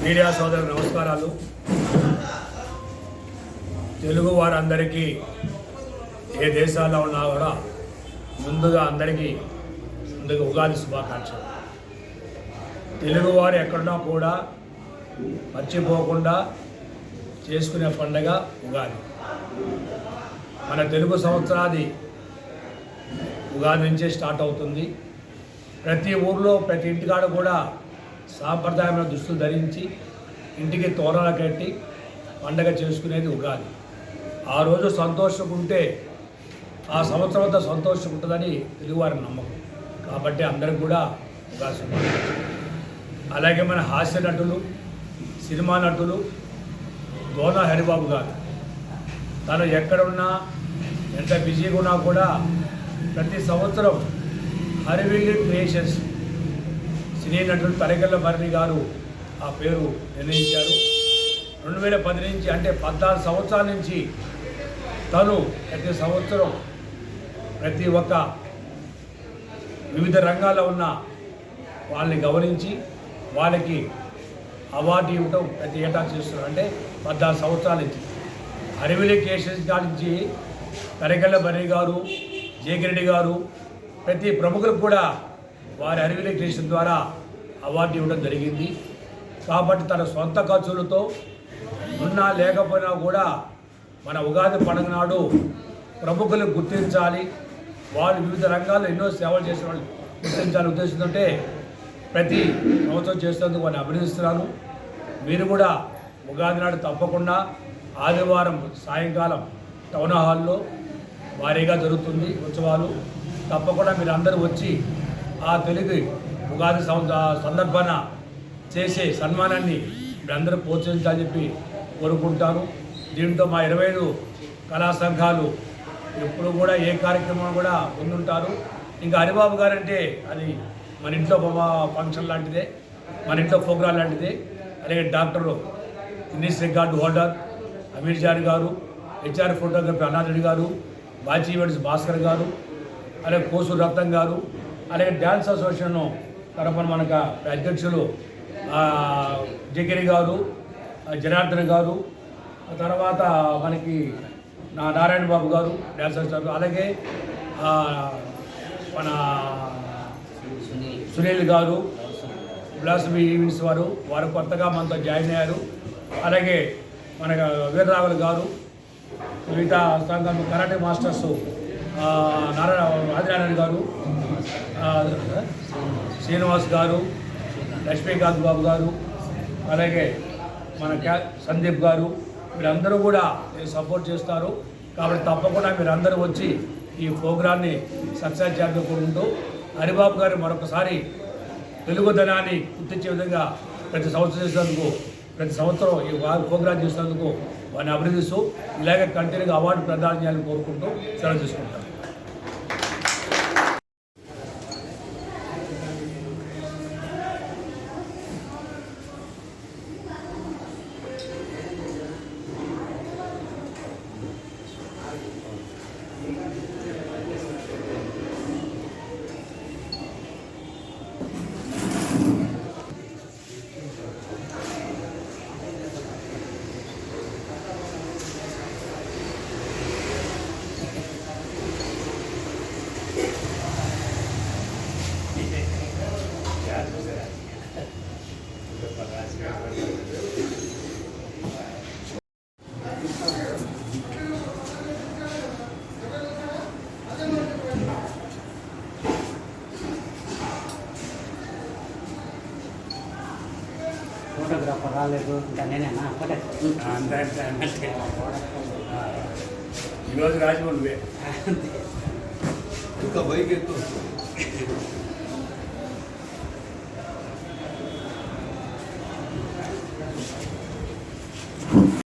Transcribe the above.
Media సోదరులకు నమస్కారాలు. తెలుగు వారందరికీ ఏ దేశాల్లో ఉన్నా కూడా ముందుగా ఉగాది శుభాకాంక్షలు. తెలుగువారు ఎక్కడున్నా కూడా మర్చిపోకుండా చేసుకునే పండుగ ఉగాది. మన తెలుగు సంవత్సరాది ఉగాది నుంచే స్టార్ట్ అవుతుంది. ప్రతి ఊర్లో ప్రతి ఇంటికాడ కూడా సాంప్రదాయమైన దుస్తులు ధరించి ఇంటికి తోరణాలు కట్టి పండగ చేసుకునేది ఉగాది. ఆ రోజు సంతోషంగా ఉంటే ఆ సంవత్సరం అంతా సంతోషంగా ఉంటుందని తెలుగువారి నమ్మకం. కాబట్టి అందరికి కూడా ఉగాది శుభాకాంక్షలు. అలాగే మన హాస్య నటులు, సినిమా నటులు దోన హరిబాబు గారు తను ఎక్కడున్నా ఎంత బిజీగా ఉన్నా కూడా ప్రతి సంవత్సరం హరివిల్లి క్రియేషన్స్ సినీ నటుడు తరగల్ల భరణి గారు ఆ పేరు నిర్ణయించారు. 2010 నుంచి అంటే 14 సంవత్సరాల నుంచి తను ప్రతి సంవత్సరం ప్రతి ఒక్క వివిధ రంగాల్లో ఉన్న వాళ్ళని గౌరవించి వాళ్ళకి అవార్డు ఇవ్వటం ప్రతి ఏటా చేస్తున్నారు. అంటే 14 సంవత్సరాల నుంచి హరివిల్లి క్రియేషన్స్ నుంచి తరగల్ల భరణి గారు, జేగిరెడ్డి గారు ప్రతి ప్రముఖులకు కూడా వారి హరివిల్లి క్రియేషన్ ద్వారా అవార్డు ఇవ్వడం జరిగింది. కాబట్టి తన సొంత ఖర్చులతో ఉన్నా లేకపోయినా కూడా మన ఉగాది పండుగ నాడు ప్రముఖులను గుర్తించాలి, వాళ్ళు వివిధ రంగాల్లో ఎన్నో సేవలు చేసిన వాళ్ళు గుర్తించాలని ఉద్దేశంతో ప్రతి సంవత్సరం చేసేందుకు వారిని అభినందిస్తున్నాను. మీరు కూడా ఉగాది నాడు తప్పకుండా ఆదివారం సాయంకాలం టౌన్ హాల్లో భారీగా జరుగుతుంది ఉత్సవాలు. తప్పకుండా మీరు అందరూ వచ్చి ఆ తెలుగు ఉగాది సందర్భాన చేసే సన్మానాన్ని మీరందరూ ప్రోత్సహించాలని చెప్పి కోరుకుంటాను. దీంతో మా 25 కళా సంఘాలు ఎప్పుడు కూడా ఏ కార్యక్రమం కూడా ముందుంటారు. ఇంకా హరిబాబు గారంటే అది మన ఇంట్లో ఫంక్షన్ లాంటిదే, మన ఇంట్లో ప్రోగ్రాం లాంటిదే. అలాగే doctor Guinness record holder Amir Jan గారు, హెచ్ఆర్ ఫోటోగ్రఫీ అనాథరెడ్డి గారు, బాచీ ఈవెంట్స్ భాస్కర్ గారు, అలాగే కోసూరు రత్నం గారు, అలాగే డ్యాన్స్ అసోసియేషన్ తరఫున మనకు అధ్యక్షులు జగిరి గారు, జనార్దన్ గారు, తర్వాత మనకి నారాయణ బాబు గారు డ్యాన్స్ అసోసియేషన్, అలాగే మన సునీల్ గారు బ్లాస్మీ ఈవెంట్స్ వారు కొత్తగా మనతో జాయిన్ అయ్యారు. అలాగే మన వీరరావులు గారు, మిగతా సంఘం కరాటే మాస్టర్స్ ఆదినారాయణ గారు, శ్రీనివాస్ గారు, లక్ష్మీకాంత్ బాబు గారు, అలాగే మన సందీప్ గారు, మీరందరూ కూడా సపోర్ట్ చేస్తారు. కాబట్టి తప్పకుండా మీరందరూ వచ్చి ఈ ప్రోగ్రాన్ని సక్సెస్ చేయాలనుకుంటూ హరిబాబు గారు మరొకసారి తెలుగుదనాన్ని గుర్తించే విధంగా ప్రతి సంవత్సరం ఈ ప్రోగ్రాం చేసినందుకు వారిని అభినందిస్తూ ఇలాగే కంటిన్యూగా అవార్డు ప్రదానం చేయాలని కోరుకుంటూ సెలవు తీసుకుంటాం. ఫోటోగ్రాఫర్ రాలేదు, ఇంకా నేనేనా అంతే ఈరోజు రాజమౌళి ఇంకా బైక్ ఎక్కువ